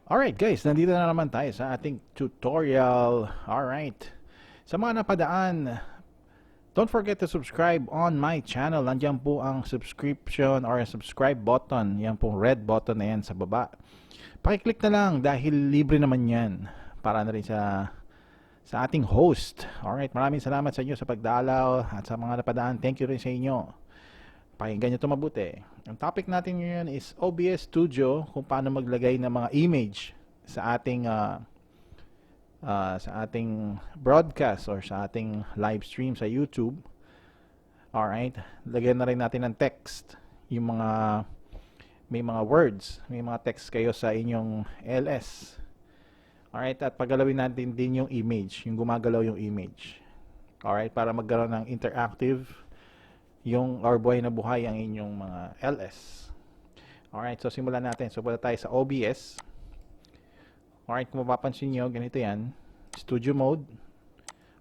Alright guys, nandito na naman tayo sa ating tutorial. Alright. Sa mga napadaan, don't forget to subscribe on my channel. Nandiyan po ang subscription or subscribe button. Yan pong red button na yan sa baba. Pakiclick na lang dahil libre naman yan. Para na rin sa ating host. Alright, maraming salamat sa inyo sa pagdalaw at sa mga napadaan. Thank you rin sa inyo. Pakinggan nyo ito mabuti. Ang topic natin ngayon is OBS Studio, kung paano maglagay ng mga image sa ating broadcast or sa ating live stream sa YouTube. Alright, lagyan na rin natin ng text. Yung may mga words, may mga text kayo sa inyong LS. Alright, at paggalawin natin din yung image, yung gumagalaw yung image. Alright, para magkaroon ng interactive or buhay na buhay ang inyong mga LS. Alright, so simulan natin. So punta tayo sa OBS. Alright, kung mapapansin nyo, ganito yan. Studio mode.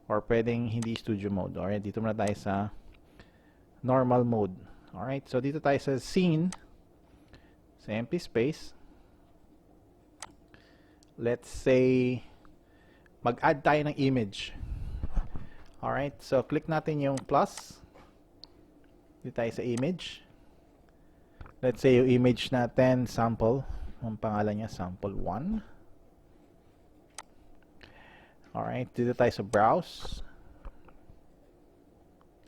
Or pwedeng hindi studio mode. Alright, dito muna tayo sa normal mode. Alright, so dito tayo sa scene. Sa empty space. Let's say, mag-add tayo ng image. Alright, so click natin yung plus. Dito tayo sa image. Let's say yung image natin, sample. Ang pangalan niya, sample 1. Alright, dito tayo sa browse.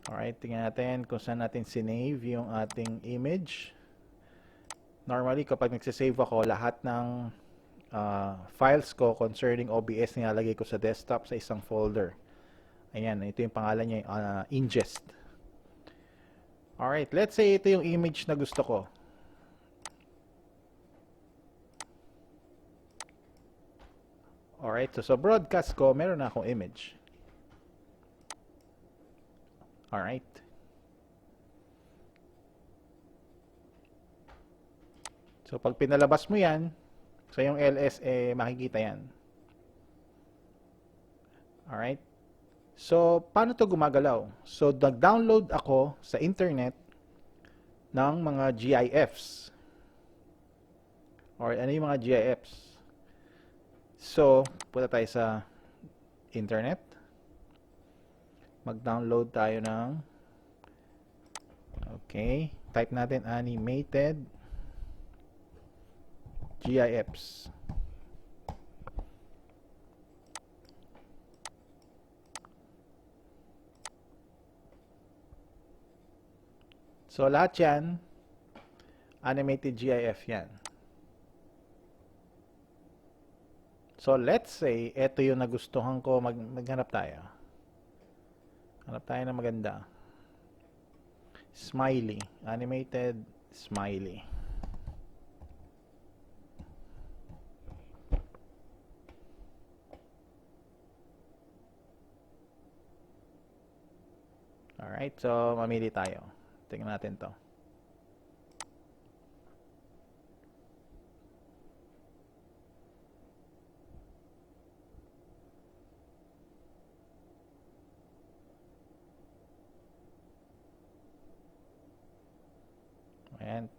Alright, tingnan natin kung saan natin sinave yung ating image. Normally, kapag nagsisave ako, lahat ng files ko concerning OBS nilalagay ko sa desktop sa isang folder. Ayan, ito yung pangalan niya, ingest. Alright, let's say ito yung image na gusto ko. Alright, so sa broadcast ko, meron na akong image. Alright. So pag pinalabas mo yan, sa yung LS, makikita yan. Alright. So, paano to gumagalaw? So, nag-download ako sa internet ng mga GIFs. Or ano yung mga GIFs? So, punta tayo sa internet. Mag-download tayo ng type natin animated GIFs. So, lahat yan, animated GIF yan. So, let's say, ito yung nagustuhan ko, maghanap tayo. Hanap tayo ng maganda. Smiley. Animated smiley. Alright, so, mamili tayo. Tingnan natin to. Ayan.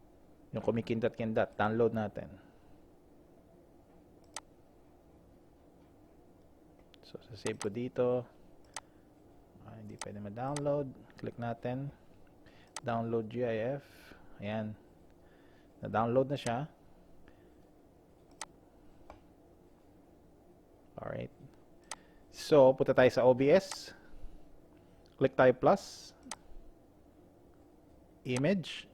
Yung kumikindat-kindat. Download natin. So, sasave ko dito. Hindi pwede ma-download. Click natin. Download GIF. Ayan. Na-download na siya. Alright. So, punta tayo sa OBS. Click tayo plus. Image.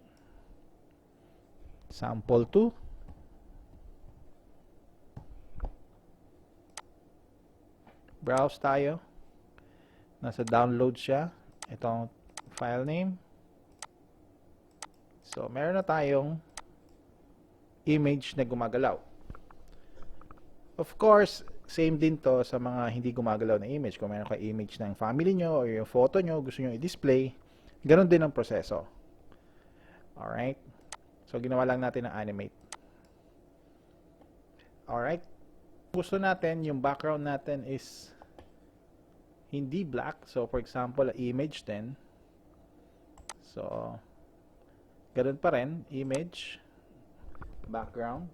Sample 2. Browse tayo. Nasa download siya. Itong file name. So, meron na tayong image na gumagalaw. Of course, same din to sa mga hindi gumagalaw na image. Kung meron kayo image ng family nyo or yung photo nyo, gusto nyo i-display, ganun din ang proseso. Alright? So, ginawa lang natin ng animate. Alright? Gusto natin, yung background natin is hindi black. So, for example, image din. So, ganun pa rin. Image, background.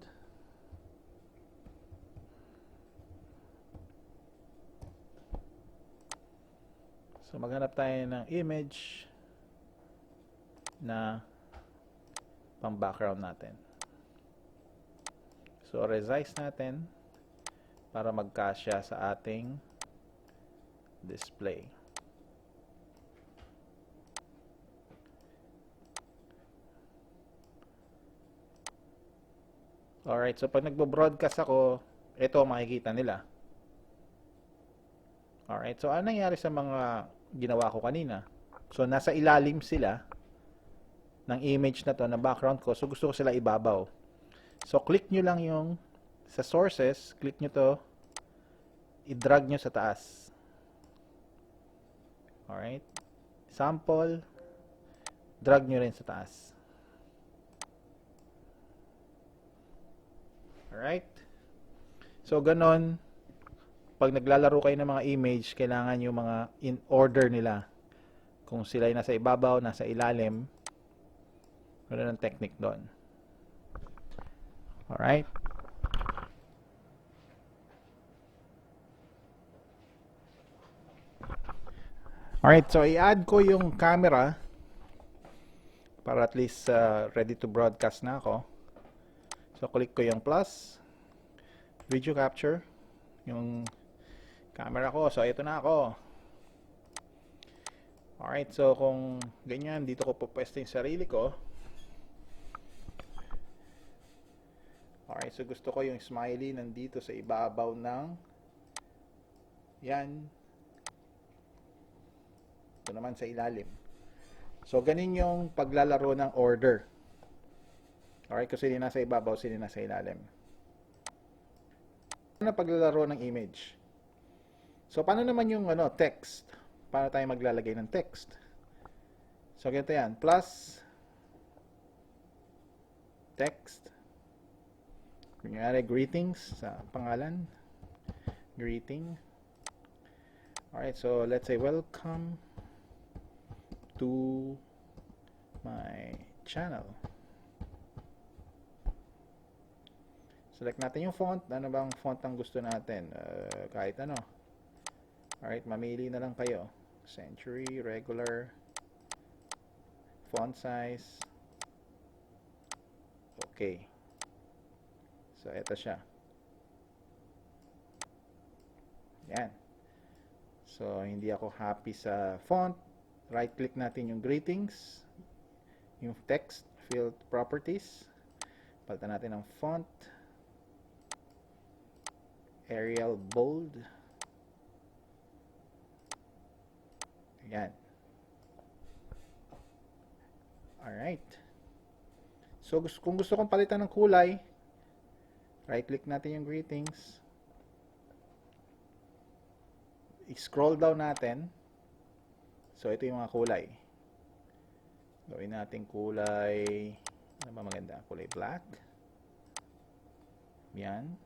So maghanap tayo ng image na pang background natin. So resize natin para magkasya sa ating display. Alright, so pag nagbo-broadcast ako, ito ang makikita nila. Alright, so ano nangyari sa mga ginawa ko kanina? So nasa ilalim sila ng image na to, na background ko. So gusto ko sila ibabaw. So click nyo lang yung sa sources, click nyo to, i-drag nyo sa taas. Alright, sample, drag nyo rin sa taas. Alright, so ganon, pag naglalaro kayo ng mga image, kailangan yung mga in order nila. Kung sila ay nasa ibabaw, nasa ilalim, ganoon ang technique doon. Alright. Alright, so i-add ko yung camera para at least ready to broadcast na ako. So click ko yung plus, video capture, yung camera ko. So ito na ako. Alright, so kung ganyan, dito ko pupwesto yung sarili ko. Alright, so gusto ko yung smiley nandito sa ibabaw ng yan. Ito naman sa ilalim. So ganun yung paglalaro ng order. Alright, kasi sino nasa ibabaw, sino nasa ilalim. Ano paglalaro ng image? So paano naman yung text? Paano tayo maglalagay ng text? So ganito yan, plus text. Kunyari, greetings sa pangalan. Greeting. Alright, so let's say welcome to my channel. Select natin yung font. Ano bang font ang gusto natin? Kahit ano. Alright, mamili na lang kayo. Century, regular, font size. Okay. So, ito siya. Yan. So, hindi ako happy sa font. Right-click natin yung greetings. Yung text, field properties. Palitan natin ang font. Arial bold. Ayan. Alright. So, kung gusto kong palitan ng kulay, right-click natin yung greetings. I-scroll down natin. So, ito yung mga kulay. Gawin natin kulay, ano ba maganda? Kulay black. Yan.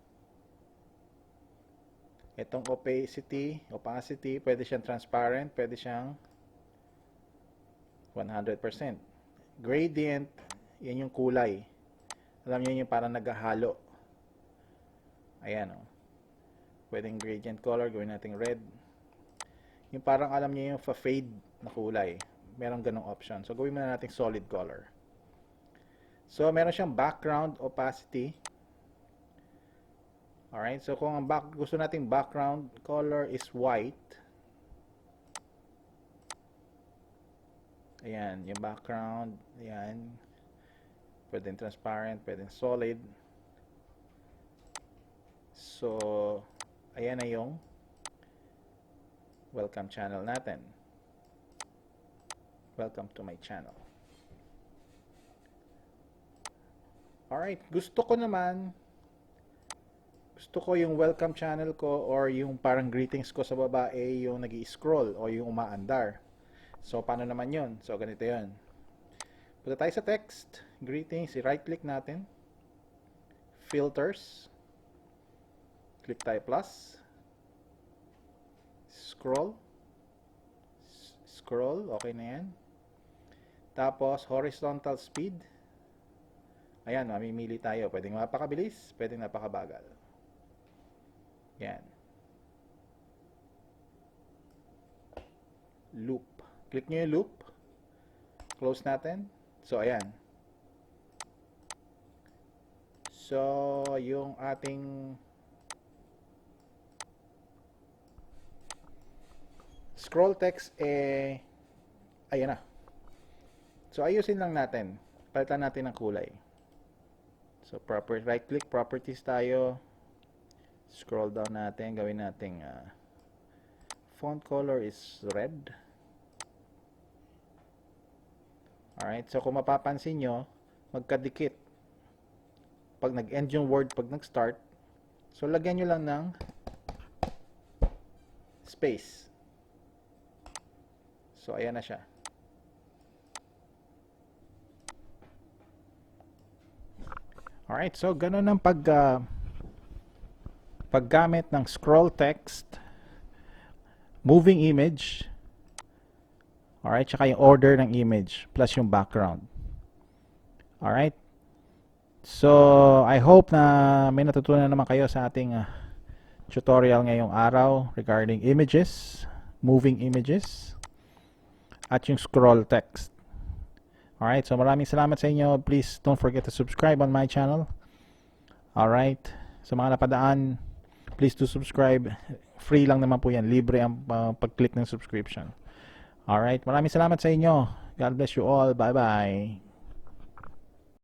Itong opacity, pwede siyang transparent, pwede siyang 100%. Gradient, yan yung kulay. Alam niyo yung parang naghahalo. Ayan, oh. Pwedeng gradient color, gawin natin red. Yung parang alam niyo yung fade na kulay. Meron ganong option. So, gawin muna natin solid color. So, meron siyang background opacity. Alright, so kung ang gusto nating background color is white. Ayan, yung background, ayan. Pwedeng transparent, pwedeng solid. So, ayan na yung welcome channel natin. Welcome to my channel. Alright, gusto ko yung welcome channel ko or yung parang greetings ko sa baba yung nag-i-scroll o yung umaandar. So, paano naman yun? So, ganito yun. Punta tayo sa text, greetings, i-right-click natin. Filters. Click tayo plus. Scroll. Scroll, okay na yan. Tapos, horizontal speed. Ayan, mamimili tayo. Pwedeng mapakabilis, pwedeng napakabagal. Yan. loop. Click nyo yung loop. Close natin. So, ayan. So, yung ating scroll text, ayan na. So, ayusin lang natin. Palitan natin ng kulay. So, right click, properties tayo. Scroll down natin. Gawin natin font color is red. Alright, so kung mapapansin nyo, magkadikit. Pag nag-end yung word, pag nag-start, so lagyan nyo lang ng space. So, ayan na siya. Alright, so ganun ang paggamit ng scroll text, moving image, alright, tsaka yung order ng image, plus yung background. Alright. So, I hope na may natutunan naman kayo sa ating tutorial ngayong araw regarding images, moving images, at yung scroll text. Alright, so maraming salamat sa inyo. Please don't forget to subscribe on my channel. Alright, sa mga napadaan, please do subscribe. Free lang naman po yan. Libre ang pag-click ng subscription. Alright, maraming salamat sa inyo. God bless you all. Bye-bye.